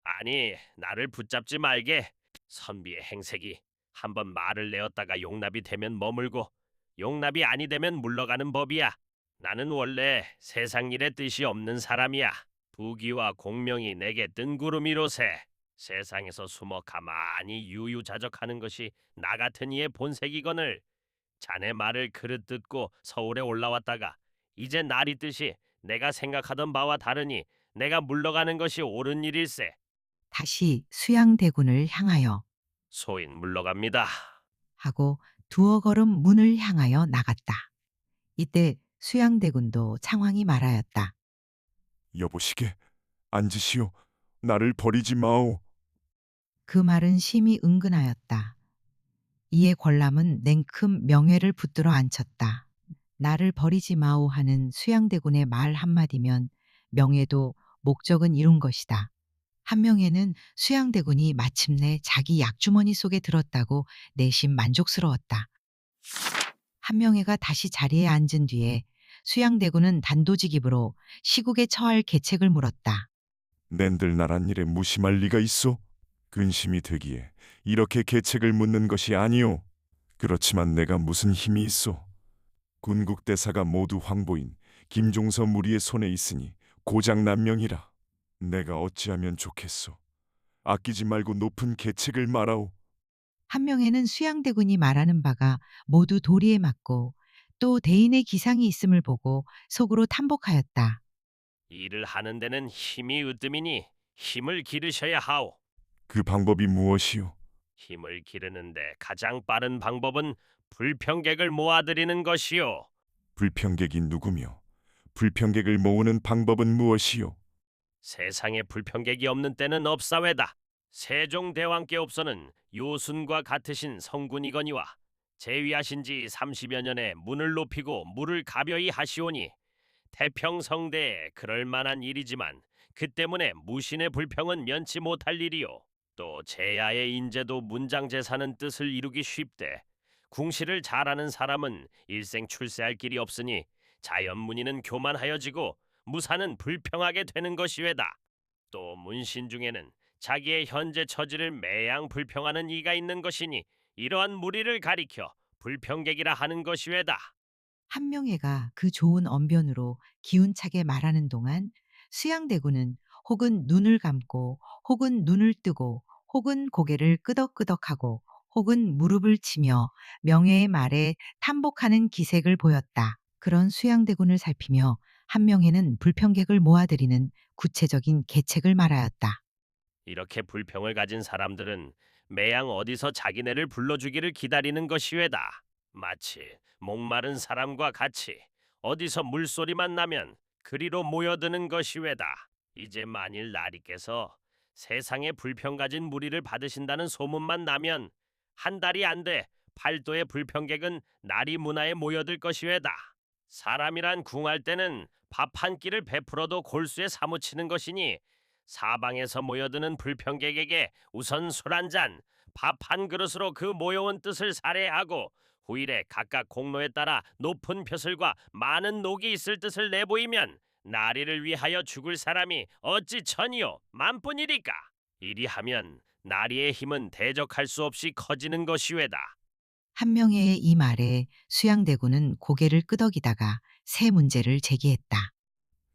아니, 나를 붙잡지 말게. 선비의 행색이 한번 말을 내었다가 용납이 되면 머물고 용납이 아니 되면 물러가는 법이야. 나는 원래 세상 일에 뜻이 없는 사람이야. 부귀와 공명이 내게 뜬구름이로세. 세상에서 숨어 가만히 유유자적하는 것이 나 같은 이의 본색이거늘. 자네 말을 그릇 듣고 서울에 올라왔다가 이제 날이 뜻이 내가 생각하던 바와 다르니 내가 물러가는 것이 옳은 일일세. 다시 수양대군을 향하여 소인 물러갑니다. 하고 두어 걸음 문을 향하여 나갔다. 이때 수양대군도 창왕이 말하였다. 여보시게 앉으시오. 나를 버리지 마오. 그 말은 심히 은근하였다. 이에 권람은 냉큼 명예를 붙들어 앉혔다. 나를 버리지 마오 하는 수양대군의 말 한마디면 명예도 목적은 이룬 것이다. 한명회는 수양대군이 마침내 자기 약주머니 속에 들었다고 내심 만족스러웠다. 한명회가 다시 자리에 앉은 뒤에 수양대군은 단도직입으로 시국에 처할 계책을 물었다. 낸들 나란 일에 무심할 리가 있어? 근심이 되기에 이렇게 계책을 묻는 것이 아니오. 그렇지만 내가 무슨 힘이 있어? 군국 대사가 모두 황보인 김종서 무리의 손에 있으니 고장난명이라. 내가 어찌하면 좋겠소? 아끼지 말고 높은 계책을 말하오. 한명회는 수양대군이 말하는 바가 모두 도리에 맞고 또 대인의 기상이 있음을 보고 속으로 탐복하였다. 일을 하는 데는 힘이 으뜸이니 힘을 기르셔야 하오. 그 방법이 무엇이오? 힘을 기르는데 가장 빠른 방법은 불평객을 모아들이는 것이오. 불평객이 누구며 불평객을 모으는 방법은 무엇이오? 세상에 불평객이 없는 때는 없사외다. 세종대왕께 없어는 요순과 같으신 성군이거니와 재위하신 지 30여 년에 문을 높이고 물을 가벼이 하시오니 태평성대에 그럴 만한 일이지만 그 때문에 무신의 불평은 면치 못할 일이요. 또 제야의 인재도 문장제사는 뜻을 이루기 쉽되 궁시를 잘하는 사람은 일생 출세할 길이 없으니 자연문의는 교만하여지고 무사는 불평하게 되는 것이외다. 또 문신 중에는 자기의 현재 처지를 매양 불평하는 이가 있는 것이니 이러한 무리를 가리켜 불평객이라 하는 것이외다. 한명회가 그 좋은 언변으로 기운차게 말하는 동안 수양대군은 혹은 눈을 감고 혹은 눈을 뜨고 혹은 고개를 끄덕끄덕하고 혹은 무릎을 치며 명예의 말에 탐복하는 기색을 보였다. 그런 수양대군을 살피며 한명회는 불평객을 모아들이는 구체적인 계책을 말하였다. 이렇게 불평을 가진 사람들은 매양 어디서 자기네를 불러주기를 기다리는 것이외다. 마치 목마른 사람과 같이 어디서 물소리만 나면 그리로 모여드는 것이외다. 이제 만일 나리께서 세상에 불평 가진 무리를 받으신다는 소문만 나면 한 달이 안 돼 팔도의 불평객은 나리 문화에 모여들 것이외다. 사람이란 궁할 때는 밥 한 끼를 베풀어도 골수에 사무치는 것이니 사방에서 모여드는 불평객에게 우선 술 한 잔, 밥 한 그릇으로 그 모여온 뜻을 살해하고 후일에 각각 공로에 따라 높은 벼슬과 많은 녹이 있을 뜻을 내보이면 나리를 위하여 죽을 사람이 어찌 천이요 만뿐이리까. 이리하면 나리의 힘은 대적할 수 없이 커지는 것이외다. 한명회의 이 말에 수양대군은 고개를 끄덕이다가 새 문제를 제기했다.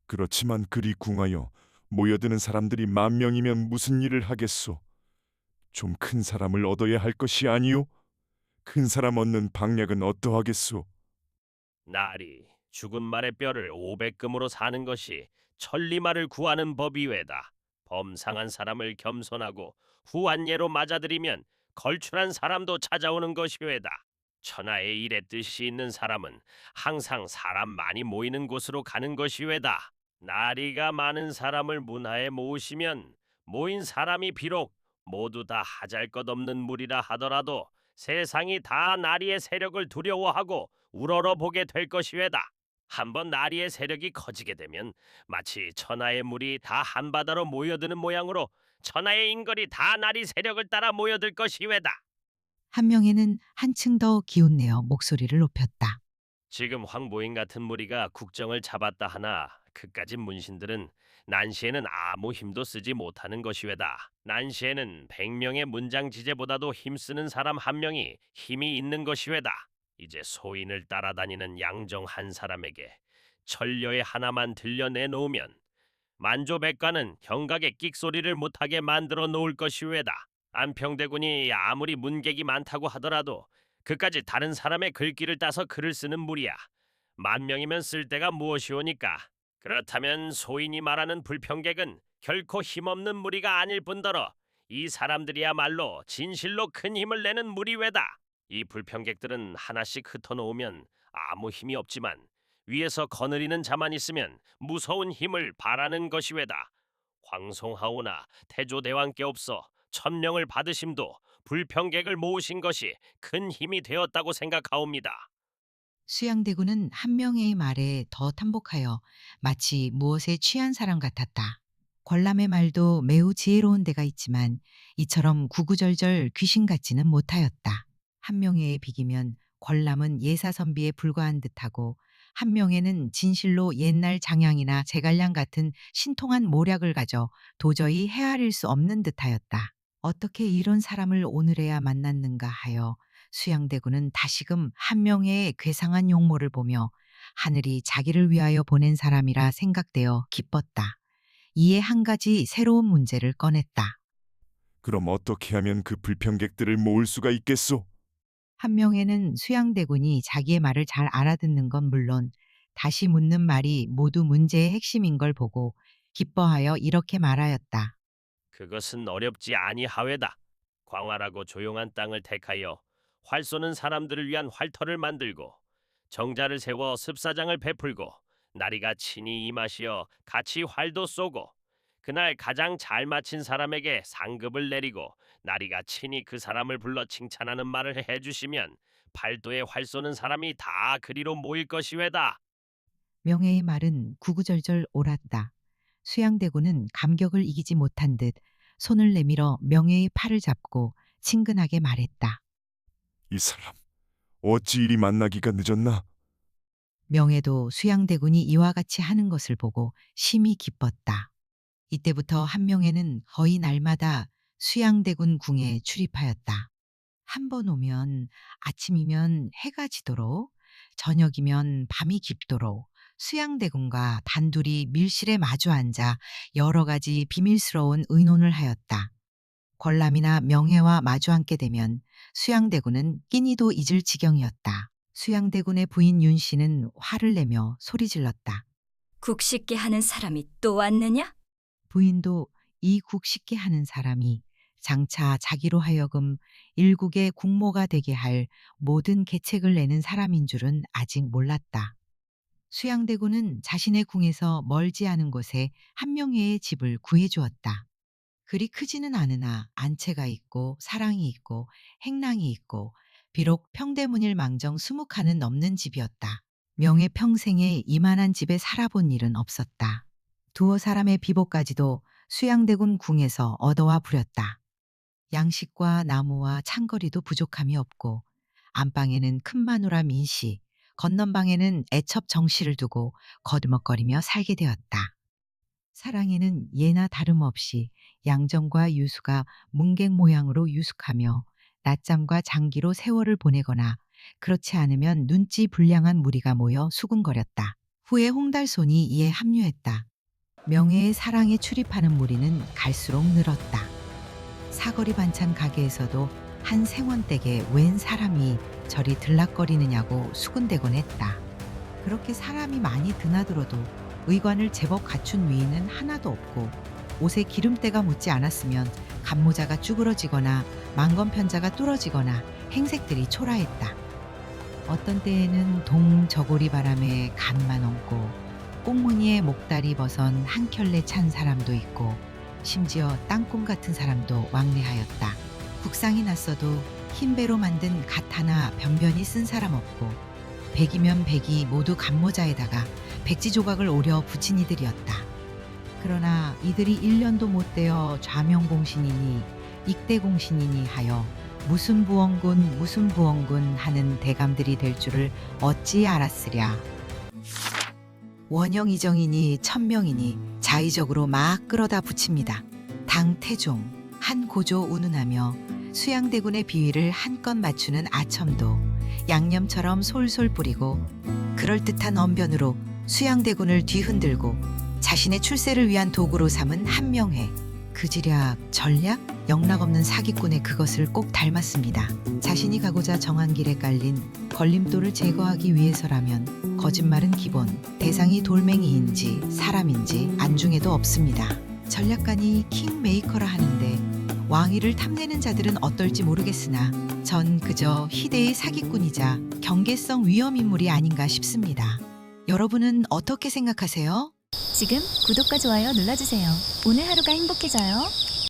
그렇지만 그리 궁하여 모여드는 사람들이 10,000명이면 무슨 일을 하겠소? 좀 큰 사람을 얻어야 할 것이 아니오? 큰 사람 얻는 방략은 어떠하겠소? 나리 죽은 말의 뼈를 500금으로 사는 것이 천리말을 구하는 법이외다. 범상한 사람을 겸손하고 후한 예로 맞아들이면 걸출한 사람도 찾아오는 것이외다. 천하의 일에 뜻이 있는 사람은 항상 사람 많이 모이는 곳으로 가는 것이외다. 나리가 많은 사람을 문화에 모으시면 모인 사람이 비록 모두 다 하잘것없는 무리라 하더라도 세상이 다 나리의 세력을 두려워하고 우러러 보게 될 것이외다. 한번 나리의 세력이 커지게 되면 마치 천하의 물이 다 한바다로 모여드는 모양으로 천하의 인걸이 다 나리 세력을 따라 모여들 것이외다. 한명회는 한층 더 기운내어 목소리를 높였다. 지금 황보인 같은 무리가 국정을 잡았다 하나 그까짓 문신들은 난시에는 아무 힘도 쓰지 못하는 것이외다. 난시에는 100명의 문장지제보다도 힘쓰는 사람 한 명이 힘이 있는 것이외다. 이제 소인을 따라다니는 양정 한 사람에게 천려의 하나만 들려내놓으면 만조백관은 경각에 끽소리를 못하게 만들어 놓을 것이외다. 안평대군이 아무리 문객이 많다고 하더라도 그까지 다른 사람의 글귀를 따서 글을 쓰는 무리야. 10,000명이면 쓸 데가 무엇이오니까. 그렇다면 소인이 말하는 불평객은 결코 힘없는 무리가 아닐 뿐더러 이 사람들이야말로 진실로 큰 힘을 내는 무리외다. 이 불평객들은 하나씩 흩어놓으면 아무 힘이 없지만 위에서 거느리는 자만 있으면 무서운 힘을 발하는 것이외다. 황송하오나 태조대왕께 없어 천명을 받으심도 불평객을 모으신 것이 큰 힘이 되었다고 생각하옵니다. 수양대군은 한명회의 말에 더 탐복하여 마치 무엇에 취한 사람 같았다. 권람의 말도 매우 지혜로운 데가 있지만 이처럼 구구절절 귀신 같지는 못하였다. 한명회에 비기면 권람은 예사선비에 불과한 듯하고 한명회는 진실로 옛날 장양이나 제갈량 같은 신통한 모략을 가져 도저히 헤아릴 수 없는 듯하였다. 어떻게 이런 사람을 오늘에야 만났는가 하여 수양대군은 다시금 한명회의 괴상한 용모를 보며 하늘이 자기를 위하여 보낸 사람이라 생각되어 기뻤다. 이에 한 가지 새로운 문제를 꺼냈다. 그럼 어떻게 하면 그 불평객들을 모을 수가 있겠소? 한명회는 수양대군이 자기의 말을 잘 알아듣는 건 물론 다시 묻는 말이 모두 문제의 핵심인 걸 보고 기뻐하여 이렇게 말하였다. 그것은 어렵지 아니하외다. 광활하고 조용한 땅을 택하여 활 쏘는 사람들을 위한 활터를 만들고 정자를 세워 습사장을 베풀고 나리가 친히 임하시어 같이 활도 쏘고 그날 가장 잘 마친 사람에게 상급을 내리고 나리가 친히 그 사람을 불러 칭찬하는 말을 해주시면 팔도에 활 쏘는 사람이 다 그리로 모일 것이외다. 명예의 말은 구구절절 옳았다. 수양대군은 감격을 이기지 못한 듯 손을 내밀어 명예의 팔을 잡고 친근하게 말했다. 이 사람 어찌 이리 만나기가 늦었나? 명예도 수양대군이 이와 같이 하는 것을 보고 심히 기뻤다. 이때부터 한명회는 거의 날마다 수양대군 궁에 출입하였다. 한 번 오면 아침이면 해가 지도록 저녁이면 밤이 깊도록 수양대군과 단둘이 밀실에 마주 앉아 여러 가지 비밀스러운 의논을 하였다. 권람이나 명예와 마주 앉게 되면 수양대군은 끼니도 잊을 지경이었다. 수양대군의 부인 윤씨는 화를 내며 소리 질렀다. 국 씻게 하는 사람이 또 왔느냐? 부인도 이 국 씻게 하는 사람이 장차 자기로 하여금 일국의 국모가 되게 할 모든 계책을 내는 사람인 줄은 아직 몰랐다. 수양대군은 자신의 궁에서 멀지 않은 곳에 한명회의 집을 구해주었다. 그리 크지는 않으나 안채가 있고 사랑이 있고 행랑이 있고 비록 평대문일 망정 20칸은 넘는 집이었다. 명예 평생에 이만한 집에 살아본 일은 없었다. 두어 사람의 비복까지도 수양대군 궁에서 얻어와 부렸다. 양식과 나무와 창거리도 부족함이 없고 안방에는 큰 마누라 민씨, 건넌방에는 애첩 정씨를 두고 거두먹거리며 살게 되었다. 사랑에는 예나 다름없이 양정과 유수가 문객 모양으로 유숙하며 낮잠과 장기로 세월을 보내거나 그렇지 않으면 눈치 불량한 무리가 모여 수군거렸다. 후에 홍달손이 이에 합류했다. 명예의 사랑에 출입하는 무리는 갈수록 늘었다. 사거리 반찬 가게에서도 한 생원댁에 웬 사람이 저리 들락거리느냐고 수군대곤 했다. 그렇게 사람이 많이 드나들어도 의관을 제법 갖춘 위인은 하나도 없고 옷에 기름때가 묻지 않았으면 간모자가 쭈그러지거나 만건편자가 뚫어지거나 행색들이 초라했다. 어떤 때에는 동저고리 바람에 간만 얹고 꽁무니에 목다리 벗은 한 켤레 찬 사람도 있고 심지어 땅콩 같은 사람도 왕래하였다. 국상이 났어도 흰배로 만든 갓 하나 변변히 쓴 사람 없고 백이면 백이 모두 간모자에다가 백지 조각을 오려 붙인 이들이었다. 그러나 이들이 1년도 못 되어 좌명공신이니 익대공신이니 하여 무슨 부원군 하는 대감들이 될 줄을 어찌 알았으랴. 원영이정이니 천명이니 자의적으로 막 끌어다 붙입니다. 당태종, 한 고조 운운하며 수양대군의 비위를 한껏 맞추는 아첨도 양념처럼 솔솔 뿌리고 그럴듯한 언변으로 수양대군을 뒤흔들고 자신의 출세를 위한 도구로 삼은 한명회. 그 지략, 전략, 영락없는 사기꾼의 그것을 꼭 닮았습니다. 자신이 가고자 정한 길에 깔린 걸림돌을 제거하기 위해서라면 거짓말은 기본, 대상이 돌멩이인지 사람인지 안중에도 없습니다. 전략가니 킹메이커라 하는데 왕위를 탐내는 자들은 어떨지 모르겠으나 전 그저 희대의 사기꾼이자 경계성 위험 인물이 아닌가 싶습니다. 여러분은 어떻게 생각하세요? 지금 구독과 좋아요 눌러주세요. 오늘 하루가 행복해져요.